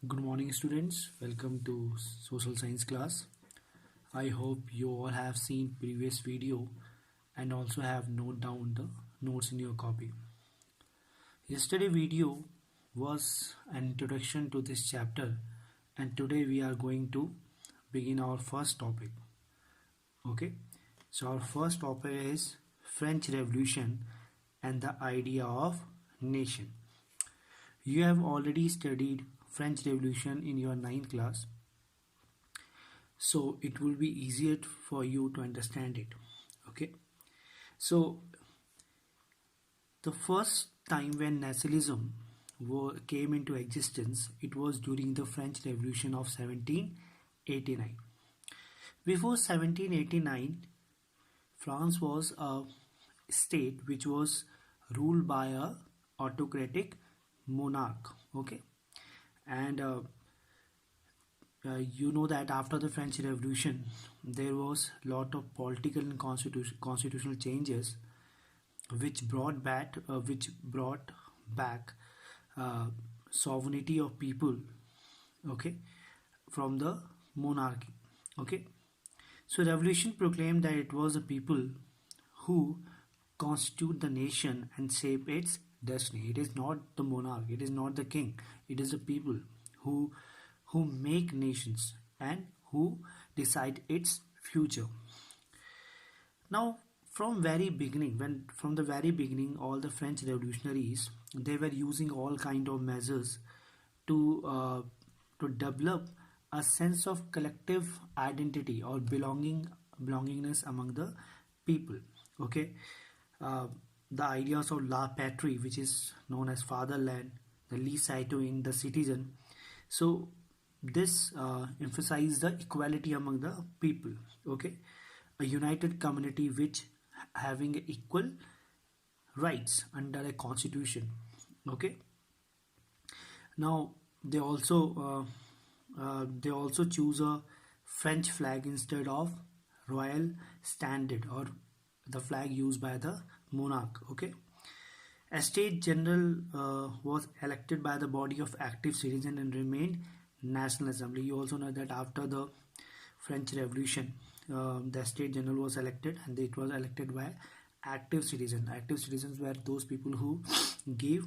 Good morning, students. Welcome to social science class. I hope you all have seen previous video and also have note down the notes in your copy. Yesterday video was an introduction to this chapter, and today we are going to begin our first topic. Okay, so our first topic is French Revolution and the idea of nation. You have already studied French Revolution in your ninth class, so it will be easier for you to understand it. Okay, so the first time when nationalism came into existence, it was during the French Revolution of 1789. Before 1789, France was a state which was ruled by a autocratic monarch. Okay, and you know that after the French Revolution, there was lot of political and constitutional changes, which brought back sovereignty of people, okay, from the monarchy. Okay, so revolution proclaimed that it was the people who constitute the nation and shape its destiny. It is not the monarch, it is not the king, it is the people who who make nations and who decide its future. Now, from the very beginning, all the French revolutionaries, they were using all kind of measures to to develop a sense of collective identity or belongingness among the people. Okay, uh, the ideas of la patrie, which is known as fatherland, the le citoyen, the citizen. So this emphasized the equality among the people. Okay, a united community which having equal rights under a constitution. Okay, now they also choose a French flag instead of royal standard or the flag used by the monarch. Okay, a state general was elected by the body of active citizens and remained national assembly. You also know that after the French Revolution, the state general was elected, and it was elected by active citizens. Active citizens were those people who gave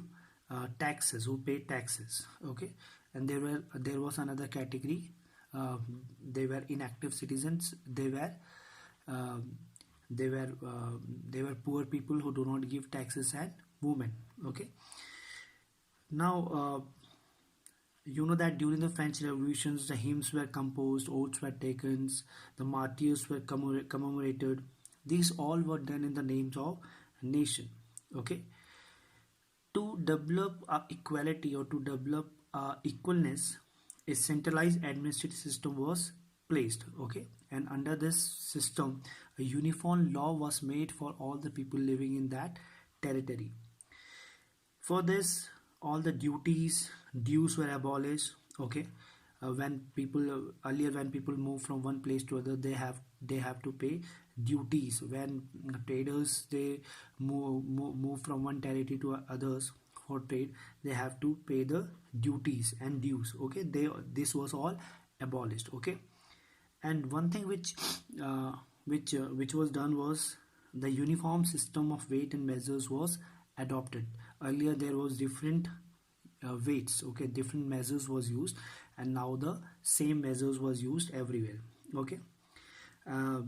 taxes, who paid taxes. Okay, and there was another category. They were inactive citizens. Uh, they were poor people who do not give taxes, and women. Okay, now you know that during the French revolutions, the hymns were composed, oaths were taken, the martyrs were commemorated. These all were done in the names of nation. Okay, to develop equality or to develop equalness, a centralized administrative system was placed. Okay, and under this system, a uniform law was made for all the people living in that territory. For this, all the dues were abolished. Okay, when people earlier when people move from one place to other, they have to pay duties. When traders they move from one territory to others for trade, they have to pay the duties and dues. Okay, this was all abolished. Okay, and one thing which was done was the uniform system of weight and measures was adopted. Earlier there was different weights. Okay, different measures was used, and now the same measures was used everywhere. Okay, uh,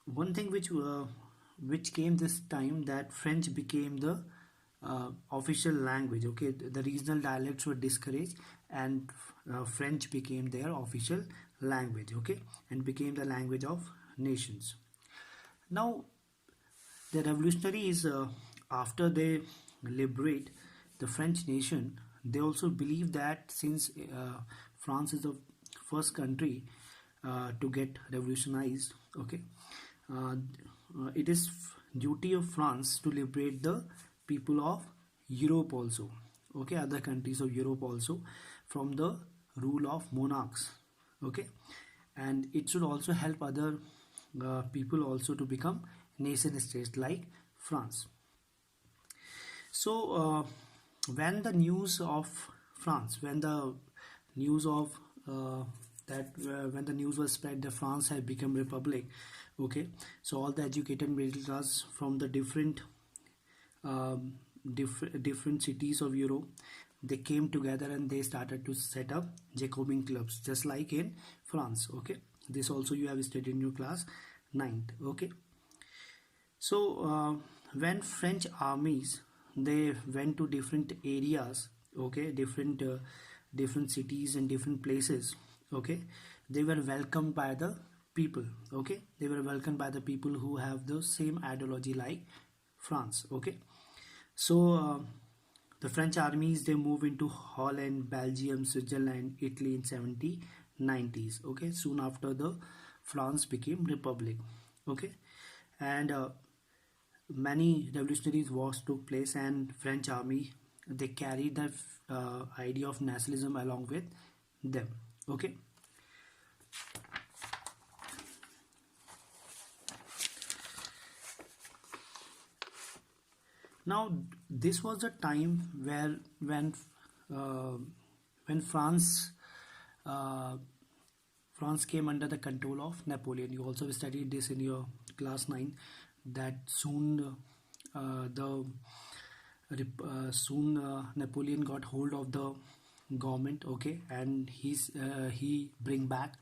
one thing which came this time, that French became the official language. Okay, the regional dialects were discouraged, and French became their official language. Okay, and became the language of nations. Now the revolutionaries, after they liberate the French nation, they also believe that since France is the first country to get revolutionized. Okay, uh, it is duty of France to liberate the people of Europe also. Okay, other countries of Europe also, from the rule of monarchs. Okay, and it should also help other people also to become nation states like France. So when the news of France, when the news of that when the news was spread that France had become republic, okay, so all the educated middle class from the um, different cities of Europe, they came together and they started to set up Jacobin clubs, just like in France. Okay, this also you have studied in your class 9th. Okay, so when French armies they went to different areas, okay, different cities and different places, okay, they were welcomed by the people, okay, they were welcomed by the people who have the same ideology like France, okay. So the French armies they move into Holland, Belgium, Switzerland, Italy in 1790s. Okay, soon after the France became republic. Okay, and many revolutionary wars took place, and French army they carried the idea of nationalism along with them. Okay, now this was a time where uh, when uh, France came under the control of Napoleon. You also studied this in your class 9 that the soon Napoleon got hold of the government, okay, and he bring back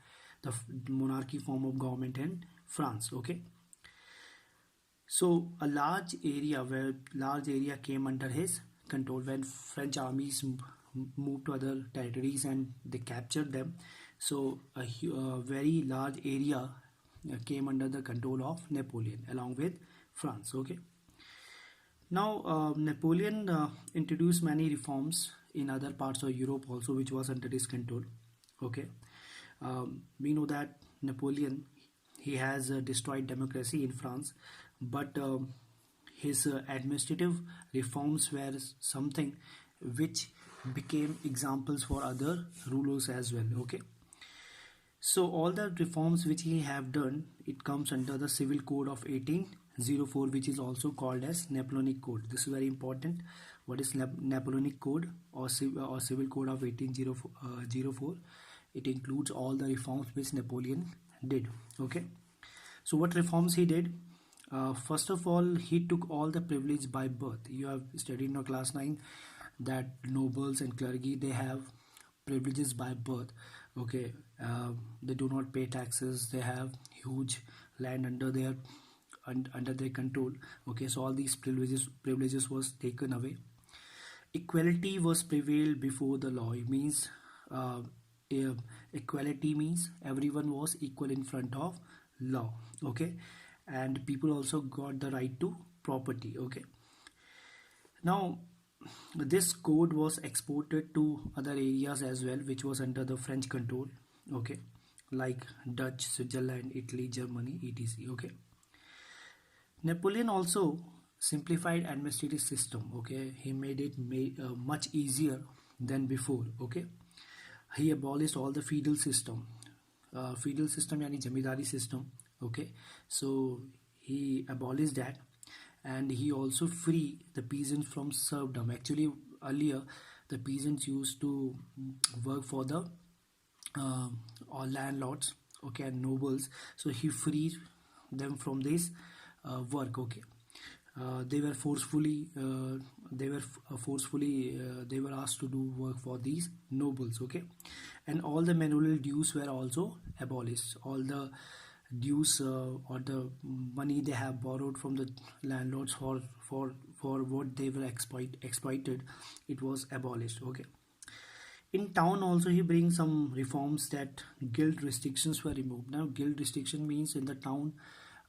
the monarchy form of government in France, okay. So a large area came under his control when French armies moved to other territories and they captured them. So a very large area came under the control of Napoleon along with France. Okay. Now Napoleon introduced many reforms in other parts of Europe also, which was under his control. Okay. We know that Napoleon he has destroyed democracy in France, but his administrative reforms were something which became examples for other rulers as well. Okay, so all the reforms which he have done, it comes under the Civil Code of 1804, which is also called as Napoleonic Code. This is very important. What is Napoleonic Code or Civil Code of 1804? It includes all the reforms which Napoleon did. Okay, so what reforms he did? First of all, he took all the privilege by birth. You have studied in your class 9 that nobles and clergy they have privileges by birth. Okay, they do not pay taxes. They have huge land under their control. Okay, so all these privileges was taken away. Equality was prevailed before the law. It means uh, eh, equality means everyone was equal in front of law. Okay, and people also got the right to property. Okay, now this code was exported to other areas as well, which was under the French control. Okay, like Dutch, Switzerland, Italy, Germany, etc. Okay, Napoleon also simplified administrative system. Okay, he made much easier than before. Okay, he abolished all the feudal system. Feudal system yani zamindari system. Okay, so he abolished that, and he also free the peasants from serfdom. Actually earlier the peasants used to work for the uh, or landlords, okay, and nobles. So he freed them from this work. Okay, they were forcefully they were asked to do work for these nobles. Okay, and all the manual dues were also abolished. All the dues or the money they have borrowed from the landlords for what they were exploited, it was abolished. Okay, in town also he brings some reforms that guild restrictions were removed. Now guild restriction means in the town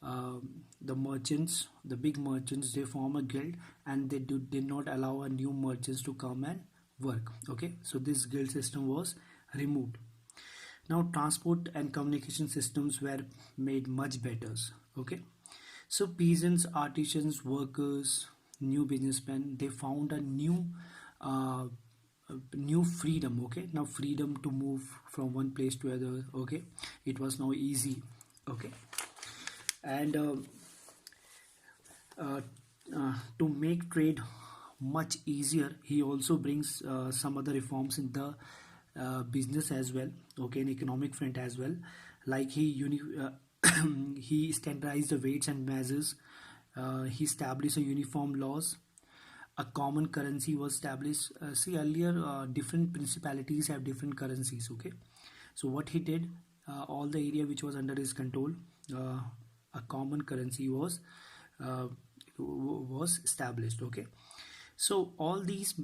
the merchants, the big merchants, they form a guild and they did not allow a new merchants to come and work. Okay, so this guild system was removed. Now transport and communication systems were made much better. Okay, so peasants, artisans, workers, new businessmen, they found a uh, new freedom. Okay, now freedom to move from one place to other. Okay, it was now easy. Okay, and uh, to make trade much easier, he also brings some other reforms in the business as well, okay, in economic front as well. Like he standardized the weights and measures. He established a uniform laws. A common currency was established. See, earlier different principalities have different currencies, okay. So what he did, all the area which was under his control, uh, a common currency uh, was established, okay. So all these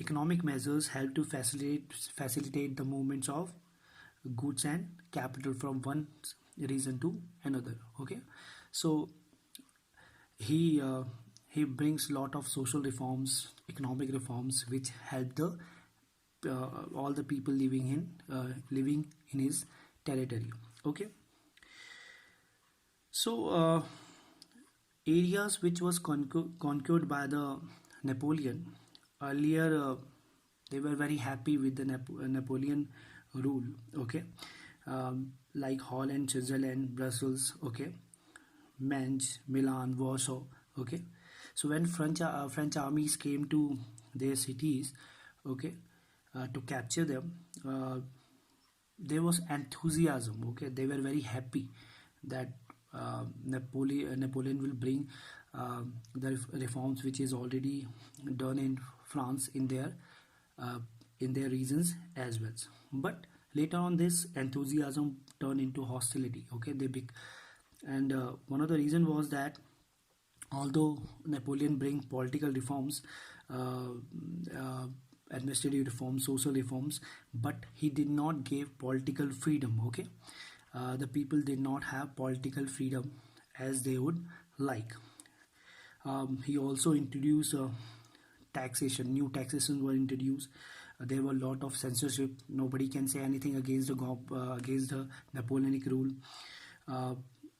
economic measures help to facilitate the movements of goods and capital from one region to another, okay. So he brings lot of social reforms, economic reforms, which help the all the people living in his territory, okay. So areas which was conquered by the Napoleon earlier, they were very happy with the Napoleon rule, okay. Like Holland, Switzerland, Brussels, okay, Mainz, Milan, Warsaw, okay. So when French armies came to their cities, okay, to capture them, there was enthusiasm, okay. They were very happy that Napoleon will bring the reforms which is already done in France uh, in their regions as well. But later on, this enthusiasm turned into hostility, okay. And one of the reason was that although Napoleon bring political reforms, uh, uh, administrative reforms, social reforms, but he did not give political freedom, okay. The people did not have political freedom as they would like. He also introduced taxation. New taxations were introduced. There were a lot of censorship. Nobody can say anything against against the Napoleonic rule. Uh,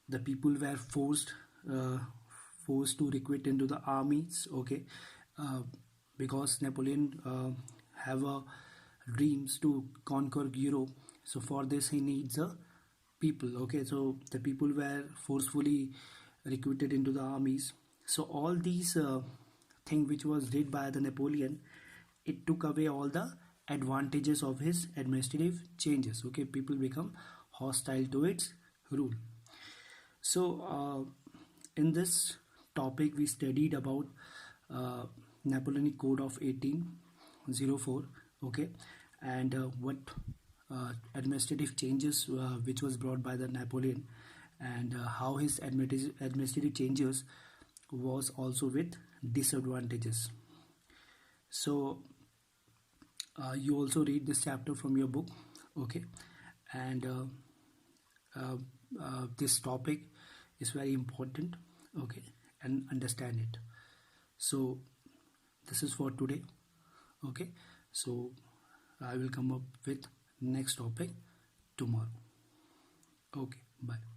the people were uh, forced to recruit into the armies. Okay, uh, because Napoleon have dreams to conquer Europe. So for this he needs a people, okay. So the people were forcefully recruited into the armies. So all these thing which was did by the Napoleon, it took away all the advantages of his administrative changes, okay. People become hostile to its rule. So in this topic we studied about uh, Napoleonic Code of 1804, okay, and what administrative changes which was brought by the Napoleon, and how his administrative changes was also with disadvantages. So you also read this chapter from your book, okay, and uh, this topic is very important, okay, and understand it. So this is for today, okay. So I will come up with next topic tomorrow. Okay, bye.